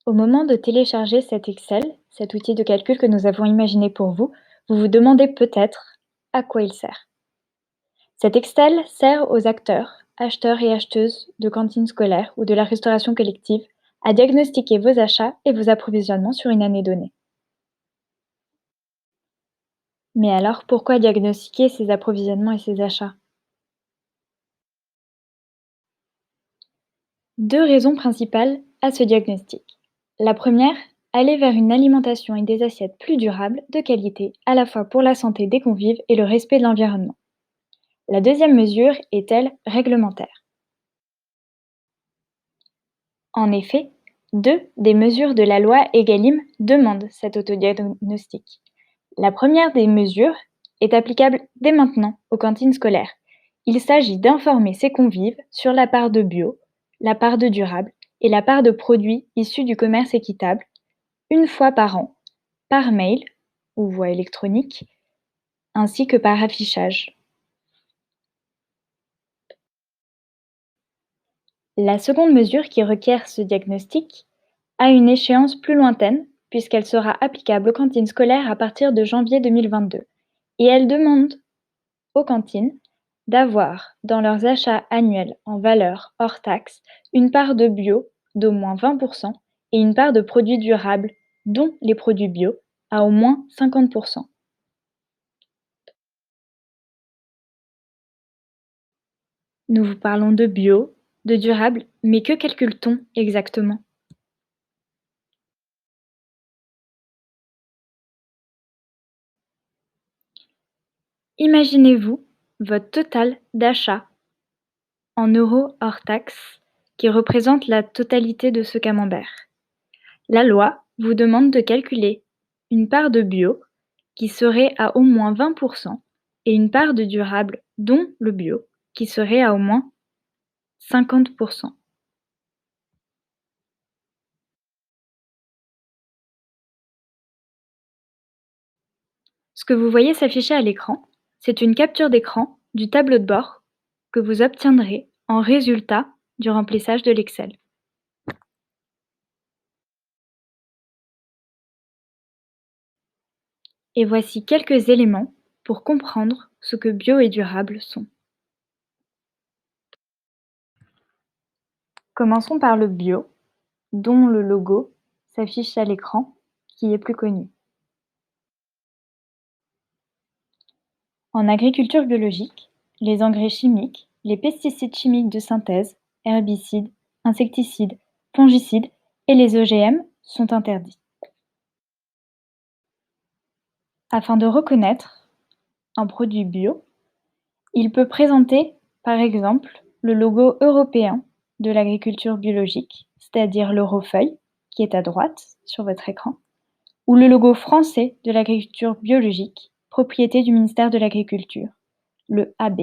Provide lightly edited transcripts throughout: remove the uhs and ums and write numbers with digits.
Au moment de télécharger cet Excel, cet outil de calcul que nous avons imaginé pour vous, vous vous demandez peut-être à quoi il sert. Cet Excel sert aux acteurs, acheteurs et acheteuses de cantines scolaires ou de la restauration collective à diagnostiquer vos achats et vos approvisionnements sur une année donnée. Mais alors, pourquoi diagnostiquer ces approvisionnements et ces achats? Deux raisons principales à ce diagnostic. La première, aller vers une alimentation et des assiettes plus durables, de qualité, à la fois pour la santé des convives et le respect de l'environnement. La deuxième mesure est, elle, réglementaire. En effet, deux des mesures de la loi EGalim demandent cet autodiagnostic. La première des mesures est applicable dès maintenant aux cantines scolaires. Il s'agit d'informer ses convives sur la part de bio, la part de durable et la part de produits issus du commerce équitable, une fois par an, par mail ou voie électronique, ainsi que par affichage. La seconde mesure qui requiert ce diagnostic a une échéance plus lointaine puisqu'elle sera applicable aux cantines scolaires à partir de janvier 2022 et elle demande aux cantines d'avoir dans leurs achats annuels en valeur hors taxe une part de bio d'au moins 20% et une part de produits durables, dont les produits bio, à au moins 50%. Nous vous parlons de bio, de durable, mais que calcule-t-on exactement? Imaginez-vous votre total d'achat en euros hors taxe qui représente la totalité de ce camembert. La loi vous demande de calculer une part de bio qui serait à au moins 20% et une part de durable, dont le bio, qui serait à au moins 50%. Ce que vous voyez s'afficher à l'écran, c'est une capture d'écran du tableau de bord que vous obtiendrez en résultat du remplissage de l'Excel. Et voici quelques éléments pour comprendre ce que bio et durable sont. Commençons par le bio, dont le logo s'affiche à l'écran, qui est plus connu. En agriculture biologique, les engrais chimiques, les pesticides chimiques de synthèse, herbicides, insecticides, fongicides et les OGM sont interdits. Afin de reconnaître un produit bio, il peut présenter, par exemple, le logo européen de l'agriculture biologique, c'est-à-dire l'Eurofeuille, qui est à droite sur votre écran, ou le logo français de l'agriculture biologique, propriété du ministère de l'Agriculture, le AB,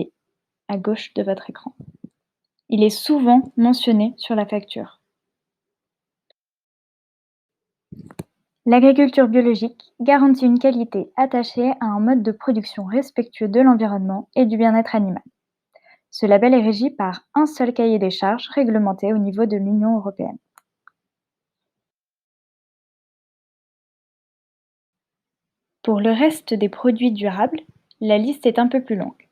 à gauche de votre écran. Il est souvent mentionné sur la facture. L'agriculture biologique garantit une qualité attachée à un mode de production respectueux de l'environnement et du bien-être animal. Ce label est régi par un seul cahier des charges réglementé au niveau de l'Union européenne. Pour le reste des produits durables, la liste est un peu plus longue.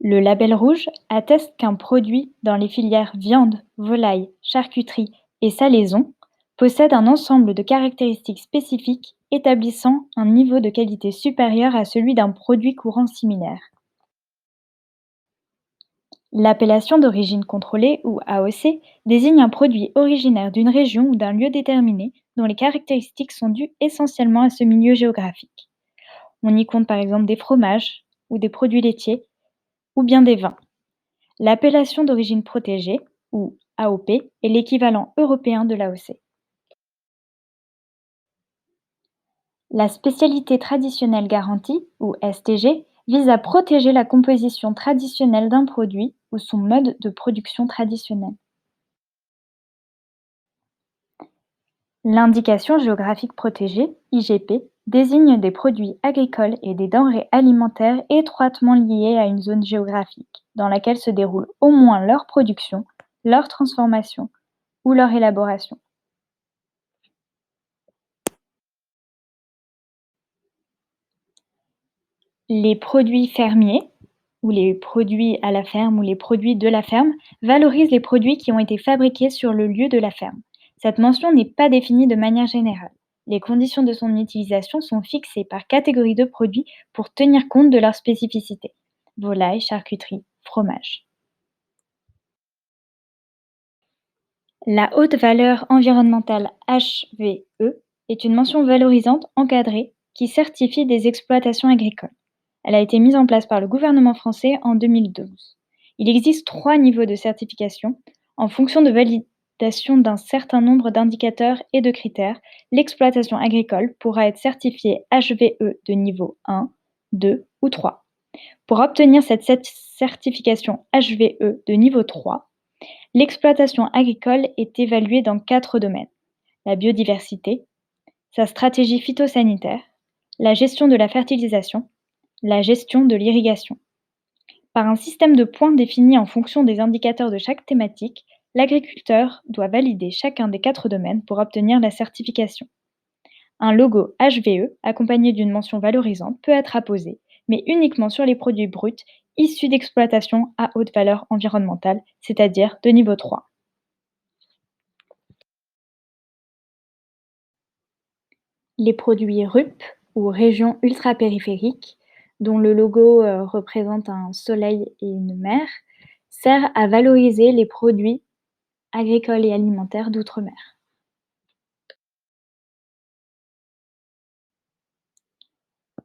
Le label rouge atteste qu'un produit dans les filières viande, volaille, charcuterie et salaison possède un ensemble de caractéristiques spécifiques établissant un niveau de qualité supérieur à celui d'un produit courant similaire. L'appellation d'origine contrôlée, ou AOC, désigne un produit originaire d'une région ou d'un lieu déterminé dont les caractéristiques sont dues essentiellement à ce milieu géographique. On y compte par exemple des fromages ou des produits laitiers ou bien des vins. L'appellation d'origine protégée, ou AOP, est l'équivalent européen de l'AOC. La spécialité traditionnelle garantie, ou STG, vise à protéger la composition traditionnelle d'un produit ou son mode de production traditionnel. L'indication géographique protégée, IGP, désigne des produits agricoles et des denrées alimentaires étroitement liés à une zone géographique, dans laquelle se déroule au moins leur production leur transformation ou leur élaboration. Les produits fermiers, ou les produits à la ferme, ou les produits de la ferme, valorisent les produits qui ont été fabriqués sur le lieu de la ferme. Cette mention n'est pas définie de manière générale. Les conditions de son utilisation sont fixées par catégorie de produits pour tenir compte de leurs spécificités. Volaille, charcuterie, fromage. La haute valeur environnementale HVE est une mention valorisante encadrée qui certifie des exploitations agricoles. Elle a été mise en place par le gouvernement français en 2012. Il existe 3 niveaux de certification. En fonction de validation d'un certain nombre d'indicateurs et de critères, l'exploitation agricole pourra être certifiée HVE de niveau 1, 2 ou 3. Pour obtenir cette certification HVE de niveau 3, l'exploitation agricole est évaluée dans 4 domaines: la biodiversité, sa stratégie phytosanitaire, la gestion de la fertilisation, la gestion de l'irrigation. Par un système de points définis en fonction des indicateurs de chaque thématique, l'agriculteur doit valider chacun des 4 domaines pour obtenir la certification. Un logo HVE accompagné d'une mention valorisante peut être apposé, mais uniquement sur les produits bruts issus d'exploitation à haute valeur environnementale, c'est-à-dire de niveau 3. Les produits RUP, ou régions ultrapériphériques, dont le logo représente un soleil et une mer, sert à valoriser les produits agricoles et alimentaires d'outre-mer.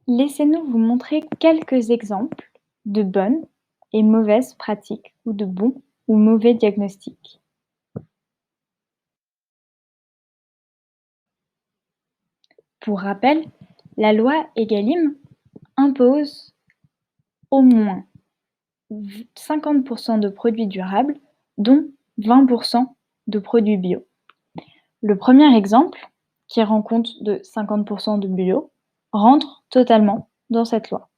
Laissez-nous vous montrer quelques exemples de bonnes et mauvaises pratiques ou de bons ou mauvais diagnostics. Pour rappel, la loi Egalim impose au moins 50% de produits durables, dont 20% de produits bio. Le premier exemple, qui rend compte de 50% de bio, rentre totalement dans cette loi.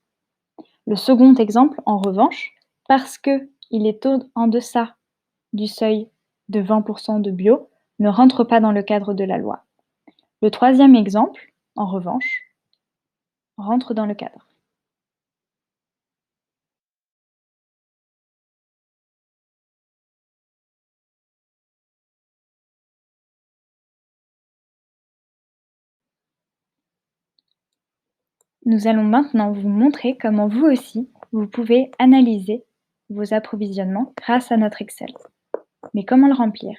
Le second exemple, en revanche, parce qu'il est en deçà du seuil de 20% de bio, ne rentre pas dans le cadre de la loi. Le troisième exemple, en revanche, rentre dans le cadre. Nous allons maintenant vous montrer comment vous aussi, vous pouvez analyser vos approvisionnements grâce à notre Excel. Mais comment le remplir?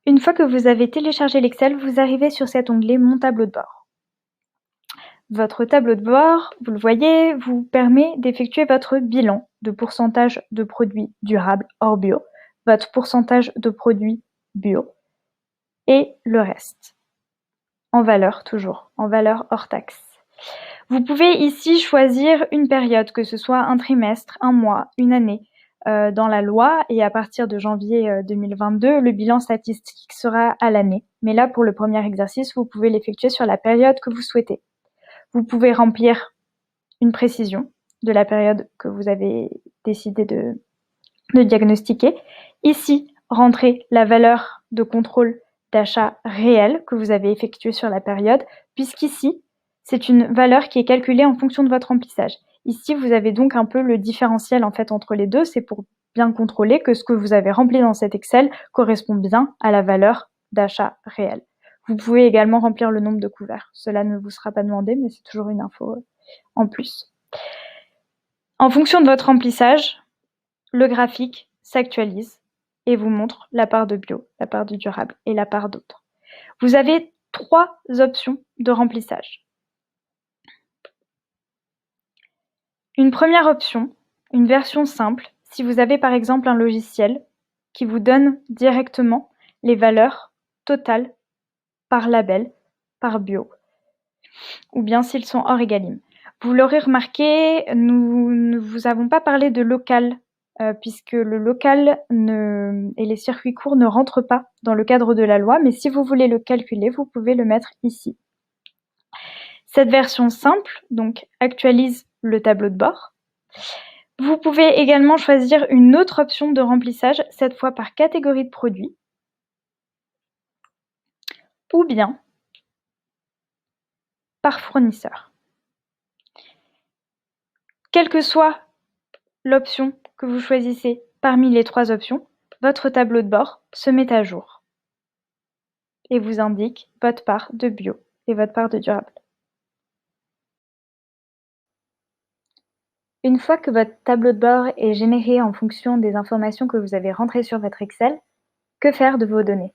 Une fois que vous avez téléchargé l'Excel, vous arrivez sur cet onglet « Mon tableau de bord ». Votre tableau de bord, vous le voyez, vous permet d'effectuer votre bilan de pourcentage de produits durables hors bio, votre pourcentage de produits bio et le reste. En valeur toujours, en valeur hors taxe. Vous pouvez ici choisir une période, que ce soit un trimestre, un mois, une année. Dans la loi, et à partir de janvier 2022, le bilan statistique sera à l'année. Mais là, pour le premier exercice, vous pouvez l'effectuer sur la période que vous souhaitez. Vous pouvez remplir une précision de la période que vous avez décidé de diagnostiquer. Ici, rentrez la valeur de contrôle d'achat réel que vous avez effectué sur la période, puisqu'ici, c'est une valeur qui est calculée en fonction de votre remplissage. Ici, vous avez donc un peu le différentiel en fait entre les deux. C'est pour bien contrôler que ce que vous avez rempli dans cet Excel correspond bien à la valeur d'achat réel. Vous pouvez également remplir le nombre de couverts. Cela ne vous sera pas demandé, mais c'est toujours une info en plus. En fonction de votre remplissage, le graphique s'actualise et vous montre la part de bio, la part du durable et la part d'autres. Vous avez 3 options de remplissage. Une première option, une version simple, si vous avez par exemple un logiciel qui vous donne directement les valeurs totales par label, par bio, ou bien s'ils sont hors Egalim. Vous l'aurez remarqué, nous ne vous avons pas parlé de local, puisque le local et les circuits courts ne rentrent pas dans le cadre de la loi, mais si vous voulez le calculer, vous pouvez le mettre ici. Cette version simple, donc, actualise le tableau de bord. Vous pouvez également choisir une autre option de remplissage, cette fois par catégorie de produits, ou bien par fournisseur. Quelle que soit l'option que vous choisissez parmi les 3 options, votre tableau de bord se met à jour et vous indique votre part de bio et votre part de durable. Une fois que votre tableau de bord est généré en fonction des informations que vous avez rentrées sur votre Excel, que faire de vos données?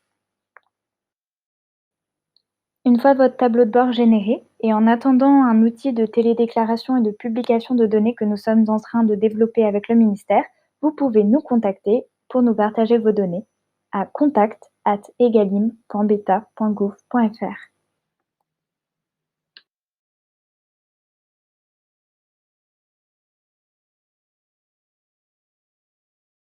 Une fois votre tableau de bord généré et en attendant un outil de télédéclaration et de publication de données que nous sommes en train de développer avec le ministère, vous pouvez nous contacter pour nous partager vos données à contact@egalim.beta.gouv.fr.